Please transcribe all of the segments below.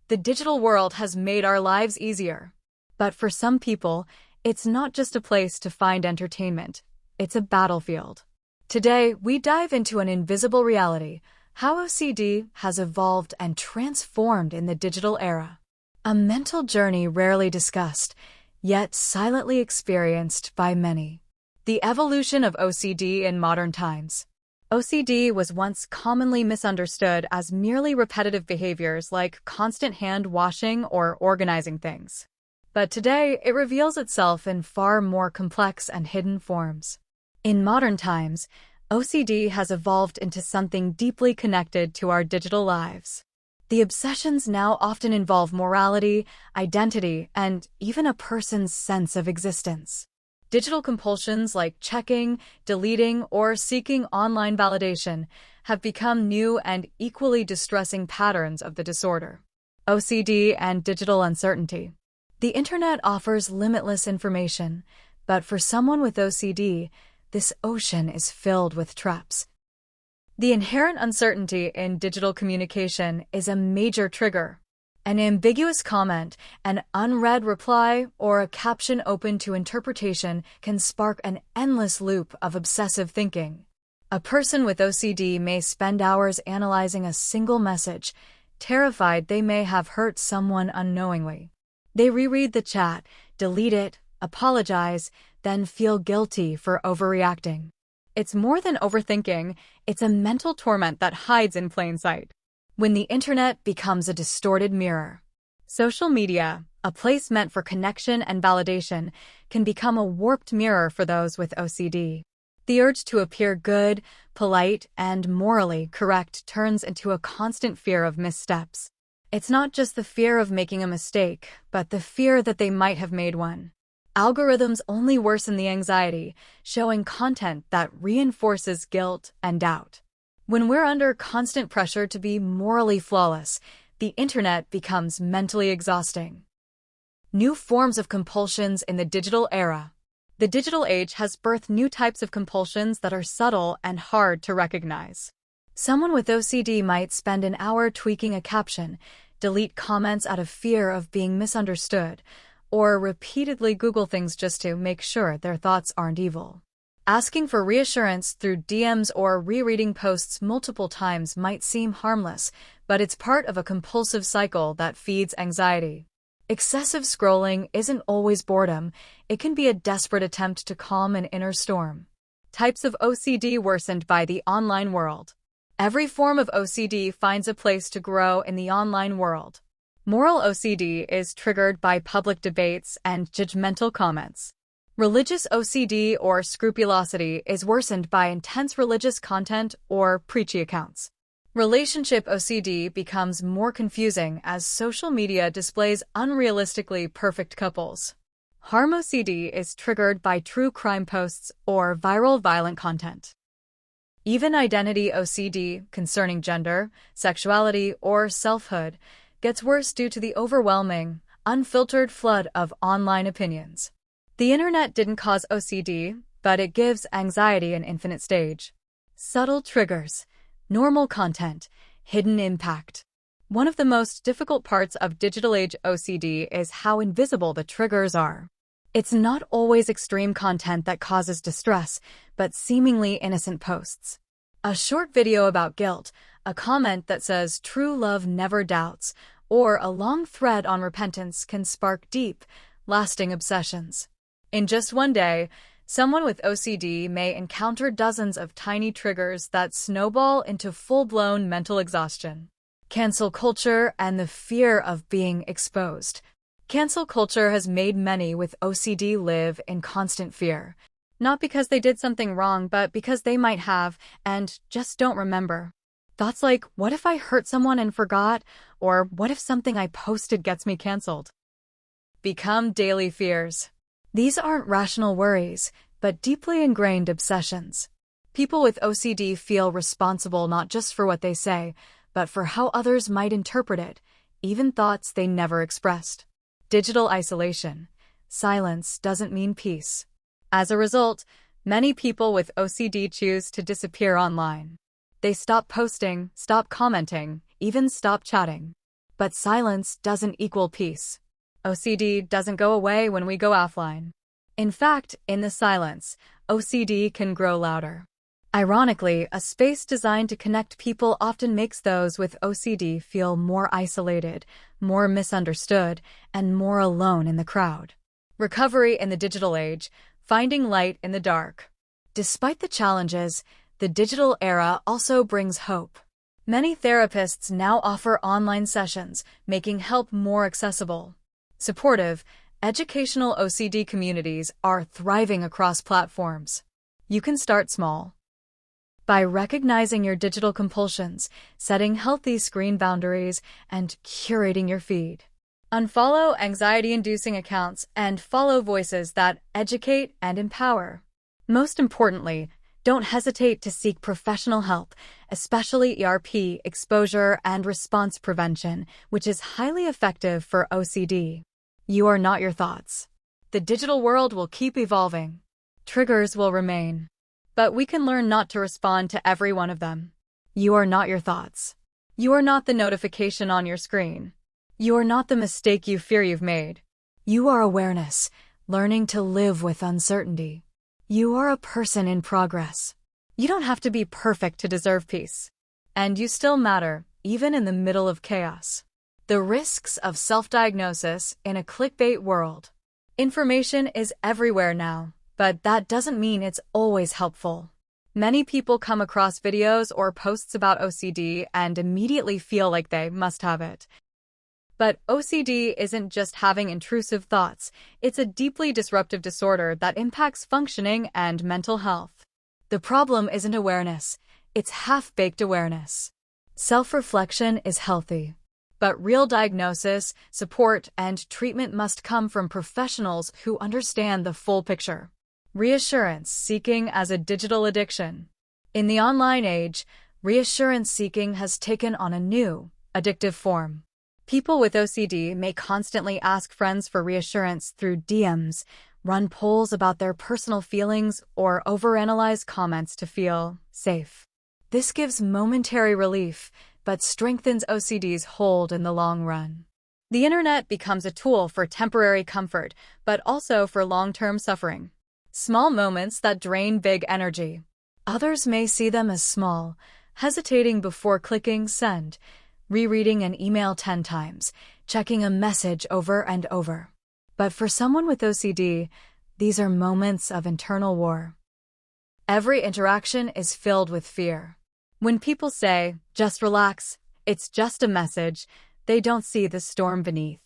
The digital world has made our lives easier. But for some people, it's not just a place to find entertainment, it's a battlefield. Today, we dive into an invisible reality, how OCD has evolved and transformed in the digital era. A mental journey rarely discussed, yet silently experienced by many. The evolution of OCD in modern times. OCD was once commonly misunderstood as merely repetitive behaviors like constant hand washing or organizing things. But today, it reveals itself in far more complex and hidden forms. In modern times, OCD has evolved into something deeply connected to our digital lives. The obsessions now often involve morality, identity, and even a person's sense of existence. Digital compulsions like checking, deleting, or seeking online validation have become new and equally distressing patterns of the disorder. OCD and digital uncertainty. The internet offers limitless information, but for someone with OCD, this ocean is filled with traps. The inherent uncertainty in digital communication is a major trigger. An ambiguous comment, an unread reply, or a caption open to interpretation can spark an endless loop of obsessive thinking. A person with OCD may spend hours analyzing a single message, terrified they may have hurt someone unknowingly. They reread the chat, delete it, apologize, then feel guilty for overreacting. It's more than overthinking, it's a mental torment that hides in plain sight. When the internet becomes a distorted mirror. Social media, a place meant for connection and validation, can become a warped mirror for those with OCD. The urge to appear good, polite, and morally correct turns into a constant fear of missteps. It's not just the fear of making a mistake, but the fear that they might have made one. Algorithms only worsen the anxiety, showing content that reinforces guilt and doubt. When we're under constant pressure to be morally flawless, the internet becomes mentally exhausting. New forms of compulsions in the digital era. The digital age has birthed new types of compulsions that are subtle and hard to recognize. Someone with OCD might spend an hour tweaking a caption, delete comments out of fear of being misunderstood, or repeatedly Google things just to make sure their thoughts aren't evil. Asking for reassurance through DMs or rereading posts multiple times might seem harmless, but it's part of a compulsive cycle that feeds anxiety. Excessive scrolling isn't always boredom, it can be a desperate attempt to calm an inner storm. Types of OCD worsened by the online world. Every form of OCD finds a place to grow in the online world. Moral OCD is triggered by public debates and judgmental comments. Religious OCD or scrupulosity is worsened by intense religious content or preachy accounts. Relationship OCD becomes more confusing as social media displays unrealistically perfect couples. Harm OCD is triggered by true crime posts or viral violent content. Even identity OCD concerning gender, sexuality, or selfhood gets worse due to the overwhelming, unfiltered flood of online opinions. The internet didn't cause OCD, but it gives anxiety an infinite stage. Subtle triggers, normal content, hidden impact. One of the most difficult parts of digital age OCD is how invisible the triggers are. It's not always extreme content that causes distress, but seemingly innocent posts. A short video about guilt, a comment that says true love never doubts, or a long thread on repentance can spark deep, lasting obsessions. In just one day, someone with OCD may encounter dozens of tiny triggers that snowball into full-blown mental exhaustion. Cancel culture and the fear of being exposed. Cancel culture has made many with OCD live in constant fear, not because they did something wrong, but because they might have and just don't remember. Thoughts like, what if I hurt someone and forgot? Or what if something I posted gets me canceled? Become daily fears. These aren't rational worries, but deeply ingrained obsessions. People with OCD feel responsible not just for what they say, but for how others might interpret it, even thoughts they never expressed. Digital isolation. Silence doesn't mean peace. As a result, many people with OCD choose to disappear online. They stop posting, stop commenting, even stop chatting. But silence doesn't equal peace. OCD doesn't go away when we go offline. In fact, in the silence, OCD can grow louder. Ironically, a space designed to connect people often makes those with OCD feel more isolated, more misunderstood, and more alone in the crowd. Recovery in the digital age, finding light in the dark. Despite the challenges, the digital era also brings hope. Many therapists now offer online sessions, making help more accessible. Supportive, educational OCD communities are thriving across platforms. You can start small. By recognizing your digital compulsions, setting healthy screen boundaries, and curating your feed. Unfollow anxiety-inducing accounts and follow voices that educate and empower. Most importantly, don't hesitate to seek professional help, especially ERP, exposure, and response prevention, which is highly effective for OCD. You are not your thoughts. The digital world will keep evolving. Triggers will remain. But we can learn not to respond to every one of them. You are not your thoughts. You are not the notification on your screen. You are not the mistake you fear you've made. You are awareness, learning to live with uncertainty. You are a person in progress. You don't have to be perfect to deserve peace. And you still matter, even in the middle of chaos. The risks of self-diagnosis in a clickbait world. Information is everywhere now, but that doesn't mean it's always helpful. Many people come across videos or posts about OCD and immediately feel like they must have it. But OCD isn't just having intrusive thoughts, it's a deeply disruptive disorder that impacts functioning and mental health. The problem isn't awareness, it's half-baked awareness. Self-reflection is healthy. But real diagnosis, support, and treatment must come from professionals who understand the full picture. Reassurance seeking as a digital addiction. In the online age, reassurance seeking has taken on a new, addictive form. People with OCD may constantly ask friends for reassurance through DMs, run polls about their personal feelings, or overanalyze comments to feel safe. This gives momentary relief, but strengthens OCD's hold in the long run. The internet becomes a tool for temporary comfort, but also for long-term suffering. Small moments that drain big energy. Others may see them as small, hesitating before clicking send, rereading an email 10 times, checking a message over and over. But for someone with OCD, these are moments of internal war. Every interaction is filled with fear. When people say, just relax, it's just a message, they don't see the storm beneath.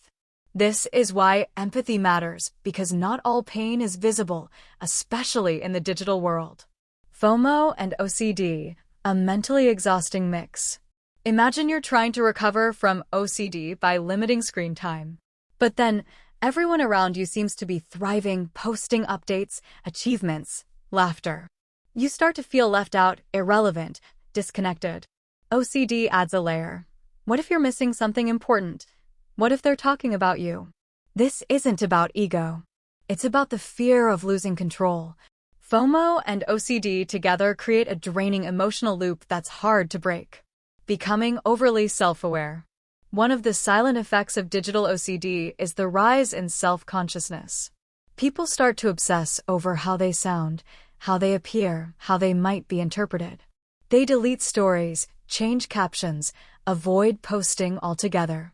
This is why empathy matters, because not all pain is visible, especially in the digital world. FOMO and OCD, a mentally exhausting mix. Imagine you're trying to recover from OCD by limiting screen time. But then, everyone around you seems to be thriving, posting updates, achievements, laughter. You start to feel left out, irrelevant, disconnected. OCD adds a layer. What if you're missing something important? What if they're talking about you? This isn't about ego. It's about the fear of losing control. FOMO and OCD together create a draining emotional loop that's hard to break. Becoming overly self-aware. One of the silent effects of digital OCD is the rise in self-consciousness. People start to obsess over how they sound, how they appear, how they might be interpreted. They delete stories, change captions, avoid posting altogether.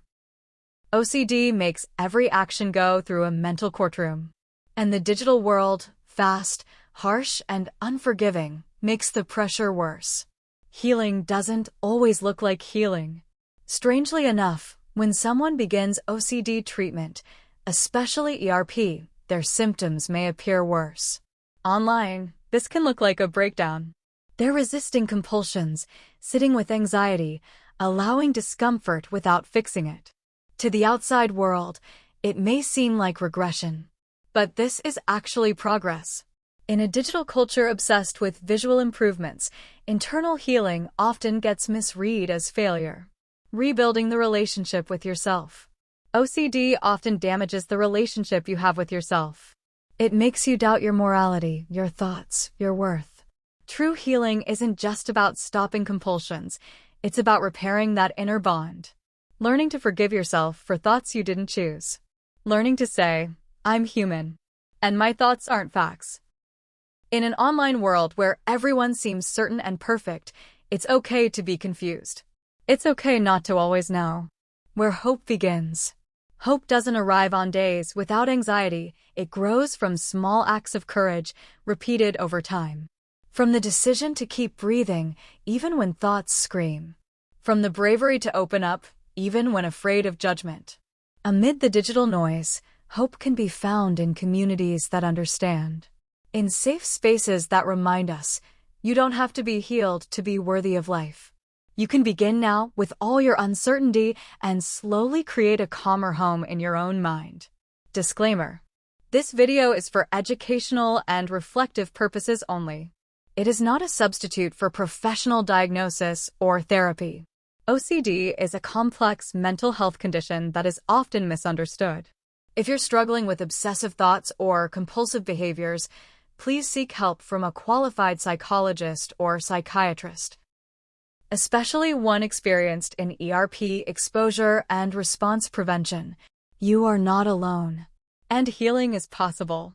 OCD makes every action go through a mental courtroom. And the digital world, fast, harsh, and unforgiving, makes the pressure worse. Healing doesn't always look like healing. Strangely enough, when someone begins OCD treatment, especially ERP, their symptoms may appear worse. Online, this can look like a breakdown. They're resisting compulsions, sitting with anxiety, allowing discomfort without fixing it. To the outside world, it may seem like regression. But this is actually progress. In a digital culture obsessed with visual improvements, internal healing often gets misread as failure. Rebuilding the relationship with yourself. OCD often damages the relationship you have with yourself. It makes you doubt your morality, your thoughts, your worth. True healing isn't just about stopping compulsions, it's about repairing that inner bond. Learning to forgive yourself for thoughts you didn't choose. Learning to say, I'm human, and my thoughts aren't facts. In an online world where everyone seems certain and perfect, it's okay to be confused. It's okay not to always know. Where hope begins. Hope doesn't arrive on days without anxiety. It grows from small acts of courage, repeated over time. From the decision to keep breathing, even when thoughts scream. From the bravery to open up, even when afraid of judgment. Amid the digital noise, hope can be found in communities that understand. In safe spaces that remind us, you don't have to be healed to be worthy of life. You can begin now with all your uncertainty and slowly create a calmer home in your own mind. Disclaimer: this video is for educational and reflective purposes only. It is not a substitute for professional diagnosis or therapy. OCD is a complex mental health condition that is often misunderstood. If you're struggling with obsessive thoughts or compulsive behaviors, please seek help from a qualified psychologist or psychiatrist, especially one experienced in ERP, exposure, and response prevention. You are not alone, and healing is possible.